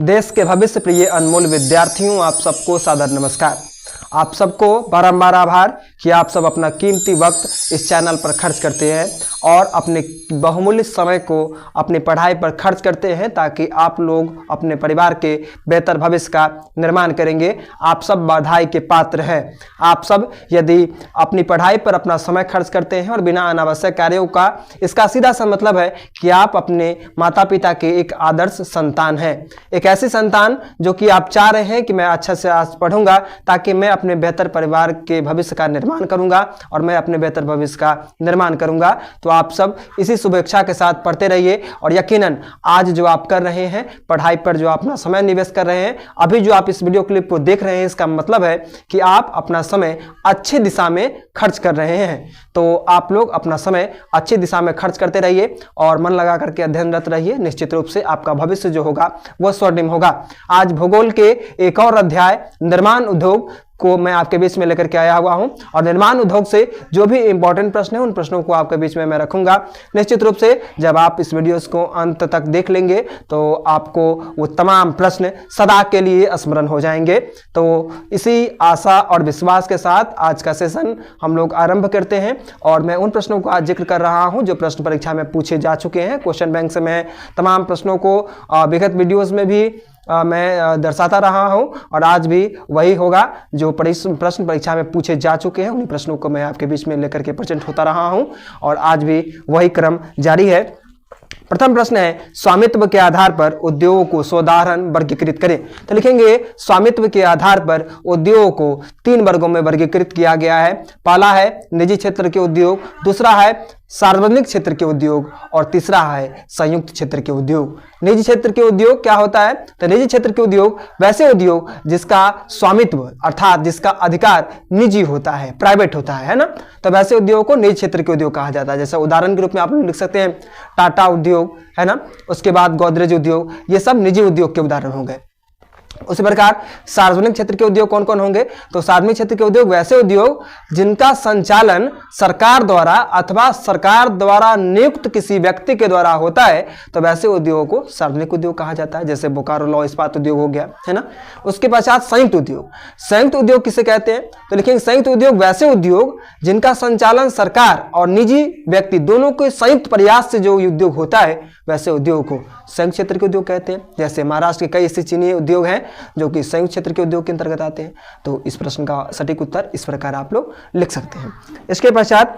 देश के भविष्य प्रिय अनमोल विद्यार्थियों, आप सबको सादर नमस्कार। आप सबको बारंबार आभार कि आप सब अपना कीमती वक्त इस चैनल पर खर्च करते हैं और अपने बहुमूल्य समय को अपनी पढ़ाई पर खर्च करते हैं ताकि आप लोग अपने परिवार के बेहतर भविष्य का निर्माण करेंगे। आप सब बधाई के पात्र हैं। आप सब यदि अपनी पढ़ाई पर अपना समय खर्च करते हैं और बिना अनावश्यक कार्यों का, इसका सीधा सा मतलब है कि आप अपने माता पिता के एक आदर्श संतान हैं। एक ऐसी संतान जो कि आप चाह रहे हैं कि मैं अच्छा से आज पढ़ूंगा ताकि मैं अपने बेहतर परिवार के भविष्य का निर्माण करूंगा और मैं अपने बेहतर भविष्य का निर्माण करूंगा। तो आप सब इसी शुभेच्छा के साथ पढ़ते रहिए और यकीनन आज जो आप कर रहे हैं, पढ़ाई पर जो अपना समय निवेश कर रहे हैं, अभी जो आप इस वीडियो क्लिप को देख रहे हैं, इसका मतलब है कि आप अपना समय अच्छी दिशा में खर्च कर रहे हैं। तो आप लोग अपना समय अच्छी दिशा में खर्च करते रहिए और मन लगा करके अध्ययनरत रहिए। निश्चित रूप से आपका भविष्य जो होगा वह स्वर्णिम होगा। आज भूगोल के एक और अध्याय निर्माण उद्योग को मैं आपके बीच में लेकर के आया हुआ हूं और निर्माण उद्योग से जो भी इंपॉर्टेंट प्रश्न है उन प्रश्नों को आपके बीच में मैं रखूंगा। निश्चित रूप से जब आप इस वीडियोस को अंत तक देख लेंगे तो आपको वो तमाम प्रश्न सदा के लिए स्मरण हो जाएंगे। तो इसी आशा और विश्वास के साथ आज का सेशन हम लोग आरंभ करते हैं और मैं उन प्रश्नों को आज जिक्र कर रहा हूं जो प्रश्न परीक्षा में पूछे जा चुके हैं। क्वेश्चन बैंक से मैं तमाम प्रश्नों को विगत वीडियोज में भी मैं दर्शाता रहा हूं और आज भी वही होगा जो प्रश्न परीक्षा में पूछे जा चुके हैं। उन्हीं प्रश्नों को मैं आपके बीच में लेकर के प्रेजेंट होता रहा हूं और आज भी वही क्रम जारी है। प्रथम प्रश्न है, स्वामित्व के आधार पर उद्योगों को साधारण वर्गीकृत करें। तो लिखेंगे स्वामित्व के आधार पर उद्योगों को 3 वर्गों में वर्गीकृत किया गया है। पहला है निजी क्षेत्र के उद्योग, दूसरा है सार्वजनिक क्षेत्र के उद्योग और तीसरा है संयुक्त क्षेत्र के उद्योग। निजी क्षेत्र के उद्योग क्या होता है? तो निजी क्षेत्र के उद्योग वैसे उद्योग जिसका स्वामित्व अर्थात जिसका अधिकार निजी होता है, प्राइवेट होता है ना। तो वैसे उद्योग को निजी क्षेत्र के उद्योग कहा जाता है। जैसे उदाहरण के रूप में आप लोग लिख सकते हैं टाटा उद्योग है ना, उसके बाद गोदरेज उद्योग, ये सब निजी उद्योग के उदाहरण हो गए। उसी प्रकार सार्वजनिक क्षेत्र के उद्योग कौन कौन होंगे? तो सार्वजनिक क्षेत्र के उद्योग वैसे उद्योग जिनका संचालन सरकार द्वारा अथवा सरकार द्वारा नियुक्त किसी व्यक्ति के द्वारा होता है, तो वैसे उद्योगों को सार्वजनिक उद्योग कहा जाता है। जैसे बोकारो लौह इस्पात उद्योग हो गया है ना। उसके पश्चात संयुक्त उद्योग। संयुक्त उद्योग किसे कहते हैं? तो लिखेंगे संयुक्त उद्योग वैसे उद्योग जिनका संचालन सरकार और निजी व्यक्ति दोनों के संयुक्त प्रयास से जो उद्योग होता है, वैसे उद्योग को संयुक्त क्षेत्र के उद्योग कहते हैं। जैसे महाराष्ट्र के कई ऐसे चीनी उद्योग हैं जो कि संयुक्त क्षेत्र के उद्योग के अंतर्गत आते हैं। तो इस प्रश्न का सटीक उत्तर इस प्रकार आप लोग लिख सकते हैं। इसके पश्चात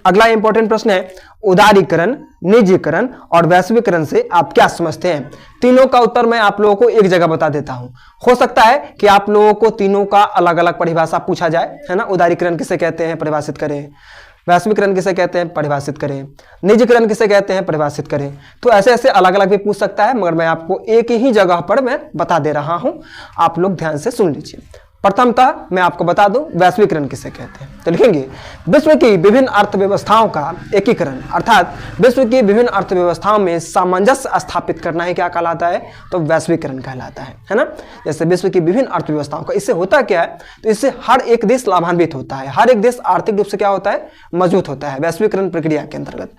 अगला इंपॉर्टेंट प्रश्न है, उदारीकरण, निजीकरण और वैश्वीकरण से आप क्या समझते हैं? तीनों का उत्तर मैं आप लोगों को एक जगह बता देता हूं। हो सकता है कि आप लोगों को तीनों का अलग अलग परिभाषा पूछा जाए, है ना। उदारीकरण किसे कहते हैं, परिभाषित करें। वैश्वीकरण किसे कहते हैं, परिभाषित करें। निजीकरण किसे कहते हैं, परिभाषित करें। तो ऐसे ऐसे अलग अलग भी पूछ सकता है, मगर मैं आपको एक ही जगह पर मैं बता दे रहा हूं। आप लोग ध्यान से सुन लीजिए। प्रथमतः मैं आपको बता दूं वैश्वीकरण किसे कहते हैं। तो लिखेंगे विश्व की विभिन्न अर्थव्यवस्थाओं का एकीकरण अर्थात विश्व की विभिन्न अर्थव्यवस्थाओं में सामंजस्य स्थापित करना ही क्या कहलाता है? तो वैश्वीकरण कहलाता है ना। जैसे विश्व की विभिन्न अर्थव्यवस्थाओं का, इससे होता क्या है? तो इससे हर एक देश लाभान्वित होता है, हर एक देश आर्थिक रूप से क्या होता है? मजबूत होता है वैश्वीकरण प्रक्रिया के अंतर्गत।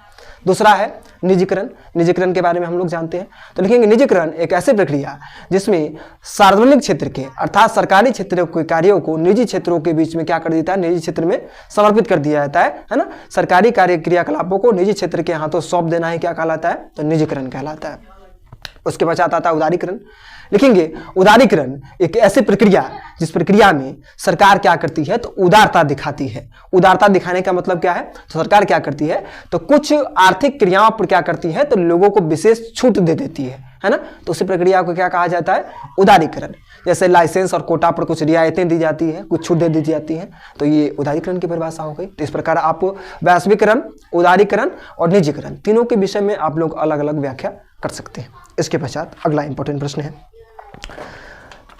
दूसरा है निजीकरण। निजीकरण के बारे में हम लोग जानते हैं। तो लिखेंगे निजीकरण एक ऐसी प्रक्रिया जिसमें सार्वजनिक क्षेत्र के अर्थात सरकारी क्षेत्र के कार्यों को निजी क्षेत्रों के बीच में क्या कर देता है? निजी क्षेत्र में समर्पित कर दिया जाता है ना। सरकारी कार्य क्रियाकलापों को निजी क्षेत्र के हाथों सौंप देना ही क्या कहलाता है? तो निजीकरण कहलाता है। उसके पश्चात आता है उदारीकरण। लिखेंगे उदारीकरण एक ऐसी प्रक्रिया जिस प्रक्रिया में सरकार क्या करती है? तो उदारता दिखाती है। उदारता दिखाने का मतलब क्या है? तो सरकार क्या करती है? तो कुछ आर्थिक क्रियाओं पर क्या करती है? तो लोगों को विशेष छूट दे देती है ना। तो उसी प्रक्रिया को क्या कहा जाता है? उदारीकरण। जैसे लाइसेंस और कोटा पर कुछ रियायतें दी जाती है, कुछ छूट दे दी जाती है, तो ये उदारीकरण की परिभाषा हो गई। तो इस प्रकार आप वैश्वीकरण, उदारीकरण और निजीकरण तीनों के विषय में आप लोग अलग अलग व्याख्या कर सकते हैं। इसके पश्चात अगला इंपॉर्टेंट प्रश्न है,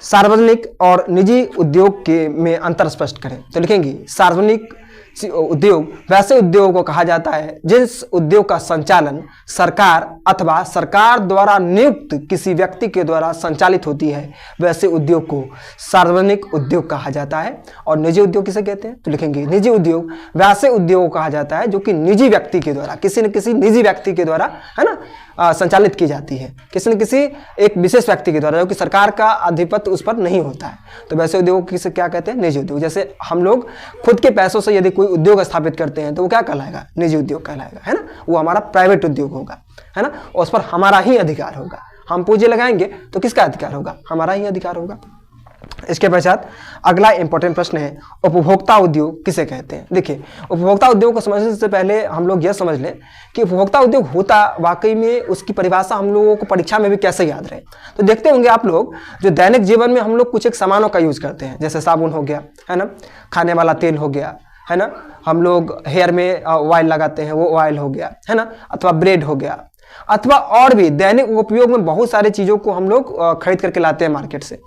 सार्वजनिक और निजी उद्योग के में अंतर स्पष्ट करें। तो लिखेंगे सार्वजनिक उद्योग वैसे उद्योगों को कहा जाता है जिस उद्योग का संचालन सरकार अथवा सरकार द्वारा नियुक्त किसी व्यक्ति के द्वारा संचालित होती है, वैसे उद्योग को सार्वजनिक उद्योग कहा जाता है। और निजी उद्योग किसे कहते हैं? तो लिखेंगे निजी उद्योग वैसे उद्योग कहा जाता है जो कि निजी व्यक्ति के द्वारा, किसी न किसी निजी व्यक्ति के द्वारा, है ना, संचालित की जाती है किसी न किसी एक विशेष व्यक्ति के द्वारा, जो कि सरकार का आधिपत्य उस पर नहीं होता है। तो वैसे उद्योग किसे क्या कहते हैं? निजी उद्योग। जैसे हम लोग खुद के पैसों से यदि कोई उद्योग स्थापित करते हैं तो वो क्या कहलाएगा? निजी उद्योग कहलाएगा, है ना। वो हमारा प्राइवेट उद्योग होगा, है ना, उस पर हमारा ही अधिकार होगा। हम पूंजी लगाएंगे तो किसका अधिकार होगा? हमारा ही अधिकार होगा। इसके पश्चात अगला इंपॉर्टेंट प्रश्न है, उपभोक्ता उद्योग किसे कहते हैं? देखिए, उपभोक्ता उद्योग को समझने से पहले हम लोग यह समझ लें कि उपभोक्ता उद्योग होता वाकई में, उसकी परिभाषा हम लोगों को परीक्षा में भी कैसे याद रहे। तो देखते होंगे आप लोग, जो दैनिक जीवन में हम लोग कुछ एक सामानों का यूज करते हैं, जैसे साबुन हो गया, है ना, खाने वाला तेल हो गया, है ना, हम लोग हेयर में ऑयल लगाते हैं, वो ऑयल हो गया, है ना, अथवा ब्रेड हो गया, अथवा और भी दैनिक उपयोग में बहुत सारी चीज़ों को हम लोग खरीद करके लाते हैं मार्केट से।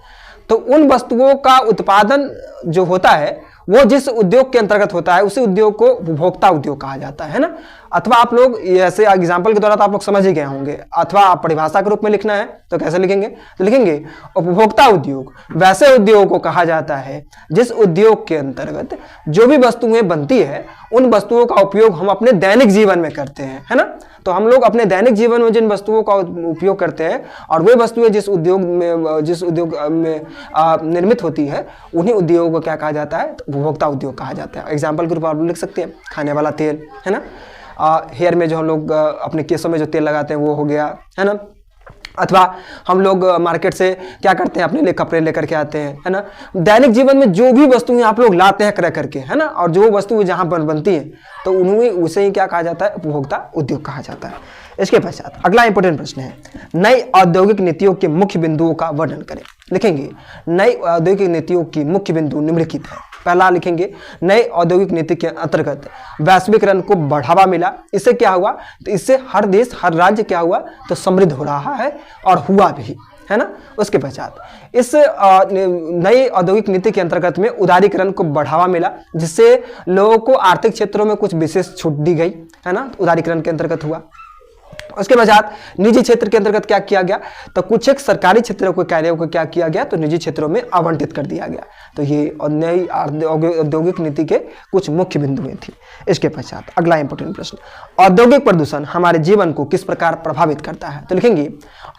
तो उन वस्तुओं का उत्पादन जो होता है वो जिस उद्योग के अंतर्गत होता है उसी उद्योग को उपभोक्ता उद्योग कहा जाता है ना। अथवा आप लोग ऐसे एग्जाम्पल के द्वारा तो आप लोग समझ ही गए होंगे, अथवा आप परिभाषा के रूप में लिखना है तो कैसे लिखेंगे? तो लिखेंगे उपभोक्ता उद्योग वैसे उद्योग को कहा जाता है जिस उद्योग के अंतर्गत जो भी वस्तुएं बनती है उन वस्तुओं का उपयोग हम अपने दैनिक जीवन में करते हैं, है ना। तो हम लोग अपने दैनिक जीवन में जिन वस्तुओं का उपयोग करते हैं और वे वस्तुएं जिस उद्योग में निर्मित होती है उन्हीं उद्योगों को क्या कहा जाता है? तो उपभोक्ता उद्योग कहा जाता है। एग्जाम्पल के रूप में आप लिख सकते हैं खाने वाला तेल, है ना, हेयर में जो हम लोग अपने केसों में जो तेल लगाते हैं वो हो गया, है ना। अथवा हम लोग मार्केट से क्या करते हैं? अपने लिए कपड़े लेकर के आते हैं, है ना। दैनिक जीवन में जो भी वस्तुएं आप लोग लाते हैं क्रय करके, है ना, और जो वस्तुएं जहां पर बनती हैं तो उन्हें उसे ही क्या कहा जाता है? उपभोक्ता उद्योग कहा जाता है। इसके पश्चात अगला इंपॉर्टेंट प्रश्न है, नई औद्योगिक नीतियों के मुख्य बिंदुओं का वर्णन करें। लिखेंगे नई औद्योगिक नीतियों की मुख्य बिंदु निम्नलिखित है। पहला लिखेंगे नई औद्योगिक नीति के अंतर्गत वैश्वीकरण को बढ़ावा मिला। इससे क्या हुआ? तो इससे हर देश हर राज्य क्या हुआ? तो समृद्ध हो रहा है और हुआ भी, है ना। उसके पश्चात इस नई औद्योगिक नीति के अंतर्गत में उदारीकरण को बढ़ावा मिला, जिससे लोगों को आर्थिक क्षेत्रों में कुछ विशेष छूट दी गई, है ना, उदारीकरण के अंतर्गत हुआ। उसके पश्चात निजी क्षेत्र के अंतर्गत क्या किया गया? तो कुछ एक सरकारी क्षेत्रों के कार्यों को क्या किया गया? तो निजी क्षेत्रों में आवंटित कर दिया गया। तो ये नई औद्योगिक नीति के कुछ मुख्य बिंदुएं थी। इसके पश्चात अगला इंपॉर्टेंट प्रश्न, औद्योगिक प्रदूषण हमारे जीवन को किस प्रकार प्रभावित करता है? तो लिखेंगे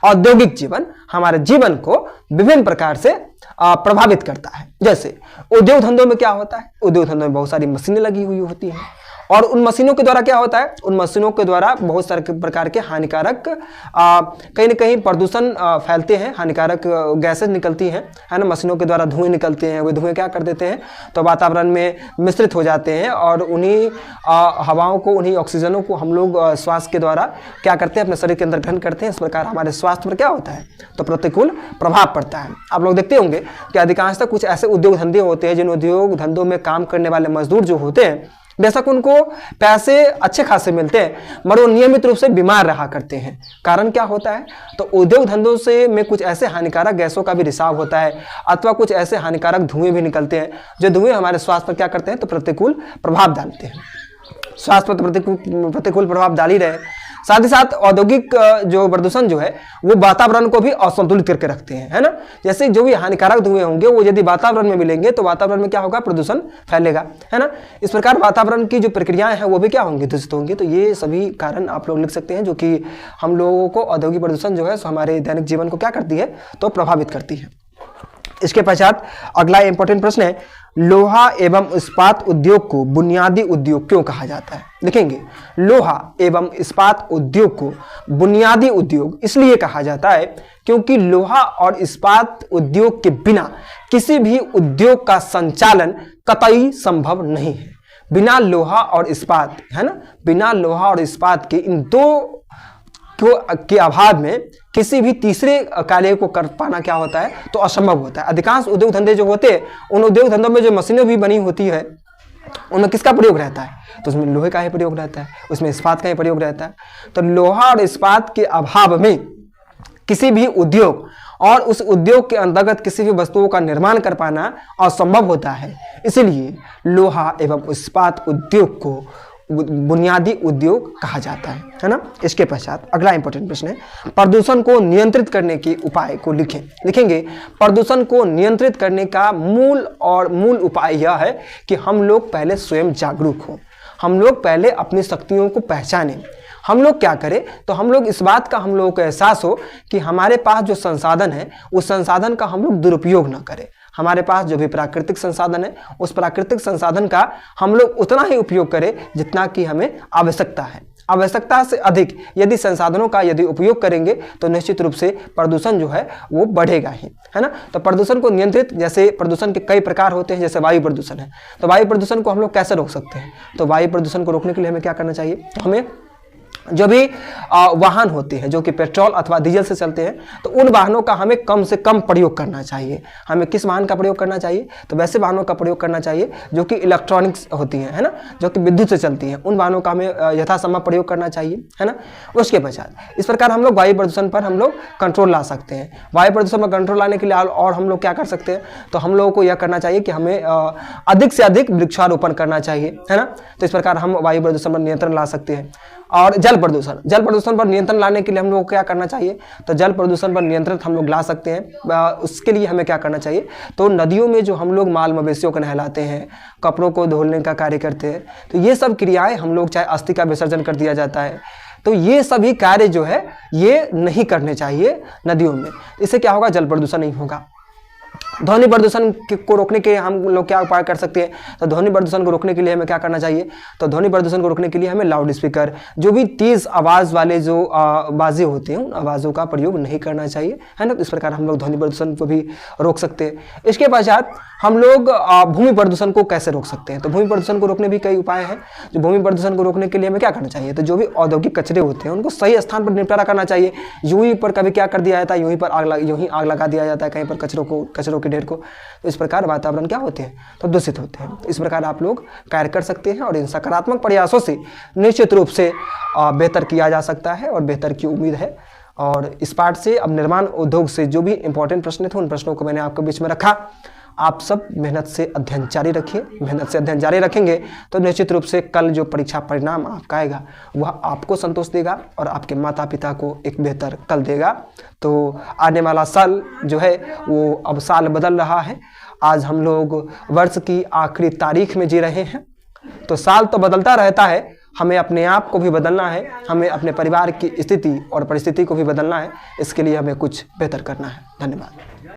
औद्योगिक जीवन हमारे जीवन को विभिन्न प्रकार से प्रभावित करता है। जैसे उद्योग धंधों में क्या होता है? उद्योग धंधों में बहुत सारी मशीनें लगी हुई होती हैं और उन मशीनों के द्वारा क्या होता है? उन मशीनों के द्वारा बहुत सारे प्रकार के हानिकारक कहीं न कहीं प्रदूषण फैलते हैं, हानिकारक गैसेज निकलती हैं, है ना। मशीनों के द्वारा धुएं निकलते हैं, वे धुएं क्या कर देते हैं? तो वातावरण में मिश्रित हो जाते हैं और उन्हीं हवाओं को, उन्हीं ऑक्सीजनों को हम लोग श्वास के द्वारा क्या करते हैं? अपने शरीर के अंदर ग्रहण करते हैं। इस प्रकार हमारे स्वास्थ्य पर क्या होता है? तो प्रतिकूल प्रभाव पड़ता है। आप लोग देखते होंगे कि अधिकांशतः कुछ ऐसे उद्योग धंधे होते हैं जिन उद्योग धंधों में काम करने वाले मजदूर जो होते हैं, बेशक उनको पैसे अच्छे खासे मिलते हैं मगर वो नियमित रूप से बीमार रहा करते हैं। कारण क्या होता है? तो उद्योग धंधों से में कुछ ऐसे हानिकारक गैसों का भी रिसाव होता है अथवा कुछ ऐसे हानिकारक धुएं भी निकलते हैं जो धुएं हमारे स्वास्थ्य पर क्या करते हैं? तो प्रतिकूल प्रभाव डालते हैं। स्वास्थ्य पर प्रतिकूल प्रभाव डाल ही रहे। साथ ही साथ औद्योगिक जो प्रदूषण जो है वो वातावरण को भी असंतुलित करके रखते हैं, है ना। जैसे जो भी हानिकारक धुएं होंगे वो यदि वातावरण में मिलेंगे तो वातावरण में क्या होगा? प्रदूषण फैलेगा, है ना। इस प्रकार वातावरण की जो प्रक्रियाएं हैं वो भी क्या होंगी? दूषित होंगी। तो ये सभी कारण आप लोग लिख सकते हैं जो कि हम लोगों को औद्योगिक प्रदूषण जो है हमारे दैनिक जीवन को क्या करती है? तो प्रभावित करती है। इसके पश्चात अगला इंपॉर्टेंट प्रश्न है, लोहा एवं इस्पात उद्योग को बुनियादी उद्योग क्यों कहा जाता है? लिखेंगे लोहा एवं इस्पात उद्योग को बुनियादी उद्योग इसलिए कहा जाता है क्योंकि लोहा और इस्पात उद्योग के बिना किसी भी उद्योग का संचालन कतई संभव नहीं है। बिना लोहा और इस्पात, है ना, बिना लोहा और इस्पात के इन दो के अभाव में किसी भी तीसरे कार्य को कर पाना क्या होता है? तो असंभव होता है। अधिकांश उद्योग धंधे जो होते हैं उन उद्योग धंधों में जो मशीनें भी बनी होती है उनमें किसका प्रयोग रहता है? तो उसमें लोहे का ही प्रयोग रहता है, उसमें इस्पात का ही प्रयोग रहता है। तो लोहा और इस्पात के अभाव में किसी भी उद्योग और उस उद्योग के अंतर्गत किसी भी वस्तुओं का निर्माण कर पाना असंभव होता है। इसलिए लोहा एवं इस्पात उद्योग को बुनियादी उद्योग कहा जाता है ना। इसके पश्चात अगला इंपॉर्टेंट प्रश्न है, प्रदूषण को नियंत्रित करने के उपाय को लिखें। लिखेंगे प्रदूषण को नियंत्रित करने का मूल उपाय यह है कि हम लोग पहले स्वयं जागरूक हों, हम लोग पहले अपनी शक्तियों को पहचानें, हम लोग क्या करें, तो हम लोग इस बात का हम लोगों को एहसास हो कि हमारे पास जो संसाधन है उस संसाधन का हम लोग दुरुपयोग ना करें। हमारे पास जो भी प्राकृतिक संसाधन है उस प्राकृतिक संसाधन का हम लोग उतना ही उपयोग करें जितना कि हमें आवश्यकता है। आवश्यकता से अधिक यदि संसाधनों का यदि उपयोग करेंगे तो निश्चित रूप से प्रदूषण जो है वो बढ़ेगा ही, है ना। तो प्रदूषण को नियंत्रित, जैसे प्रदूषण के कई प्रकार होते हैं, जैसे वायु प्रदूषण है, तो वायु प्रदूषण को हम लोग कैसे रोक सकते हैं। तो वायु प्रदूषण को रोकने के लिए हमें क्या करना चाहिए, तो हमें जो भी वाहन होते हैं जो कि पेट्रोल अथवा डीजल से चलते हैं, तो उन वाहनों का हमें कम से कम प्रयोग करना चाहिए। हमें किस वाहन का प्रयोग करना चाहिए, तो वैसे वाहनों का प्रयोग करना चाहिए जो कि इलेक्ट्रॉनिक्स होती हैं, है ना, जो कि विद्युत से चलती हैं, उन वाहनों का हमें यथासंभव प्रयोग करना चाहिए, है ना। उसके पश्चात इस प्रकार हम लोग वायु प्रदूषण पर हम लोग कंट्रोल ला सकते हैं। वायु प्रदूषण पर कंट्रोल लाने के लिए और हम लोग क्या कर सकते हैं, तो हम लोगों को यह करना चाहिए कि हमें अधिक से अधिक वृक्षारोपण करना चाहिए, है ना। तो इस प्रकार हम वायु प्रदूषण पर नियंत्रण ला सकते हैं। और जल प्रदूषण पर नियंत्रण लाने के लिए हम लोग को क्या करना चाहिए, तो जल प्रदूषण पर नियंत्रण हम लोग ला सकते हैं। उसके लिए हमें क्या करना चाहिए, तो नदियों में जो हम लोग माल मवेशियों को नहलाते हैं, कपड़ों को धोने का कार्य करते हैं, तो ये सब क्रियाएं हम लोग, चाहे अस्थि का विसर्जन कर दिया जाता है, तो ये सभी कार्य जो है ये नहीं करने चाहिए नदियों में। इससे क्या होगा, जल प्रदूषण नहीं होगा। ध्वनि प्रदूषण को रोकने के हम लोग क्या उपाय कर सकते हैं, तो ध्वनि प्रदूषण को रोकने के लिए हमें क्या करना चाहिए, तो ध्वनि प्रदूषण को रोकने के लिए हमें लाउड स्पीकर, जो भी तेज आवाज़ वाले जो बाजे होते हैं, उन आवाज़ों का प्रयोग नहीं करना चाहिए, है ना। इस प्रकार हम लोग ध्वनि प्रदूषण को भी रोक सकते हैं। इसके पश्चात हम लोग भूमि प्रदूषण को कैसे रोक सकते हैं, तो भूमि प्रदूषण को रोकने भी कई उपाय हैं। जो भूमि प्रदूषण को रोकने के लिए हमें क्या करना चाहिए, तो जो भी औद्योगिक कचरे होते हैं उनको सही स्थान पर निपटारा करना चाहिए। यूं ही पर कभी क्या कर दिया जाता है, यूं ही आग लगा दिया जाता है कहीं पर कचरों के ढेर को, तो इस प्रकार वातावरण क्या होते हैं, तो दूषित होते हैं। इस प्रकार आप लोग कार्य कर सकते हैं और इन सकारात्मक प्रयासों से निश्चित रूप से बेहतर किया जा सकता है और बेहतर की उम्मीद है। और इस पाठ से अब निर्माण उद्योग से जो भी इंपॉर्टेंट प्रश्न थे उन प्रश्नों को मैंने आपके बीच में रखा। आप सब मेहनत से अध्ययन जारी रखिए। मेहनत से अध्ययन जारी रखेंगे तो निश्चित रूप से कल जो परीक्षा परिणाम आपका आएगा वह आपको संतोष देगा और आपके माता पिता को एक बेहतर कल देगा। तो आने वाला साल जो है वो अब साल बदल रहा है। आज हम लोग वर्ष की आखिरी तारीख में जी रहे हैं, तो साल तो बदलता रहता है, हमें अपने आप को भी बदलना है, हमें अपने परिवार की स्थिति और परिस्थिति को भी बदलना है। इसके लिए हमें कुछ बेहतर करना है। धन्यवाद।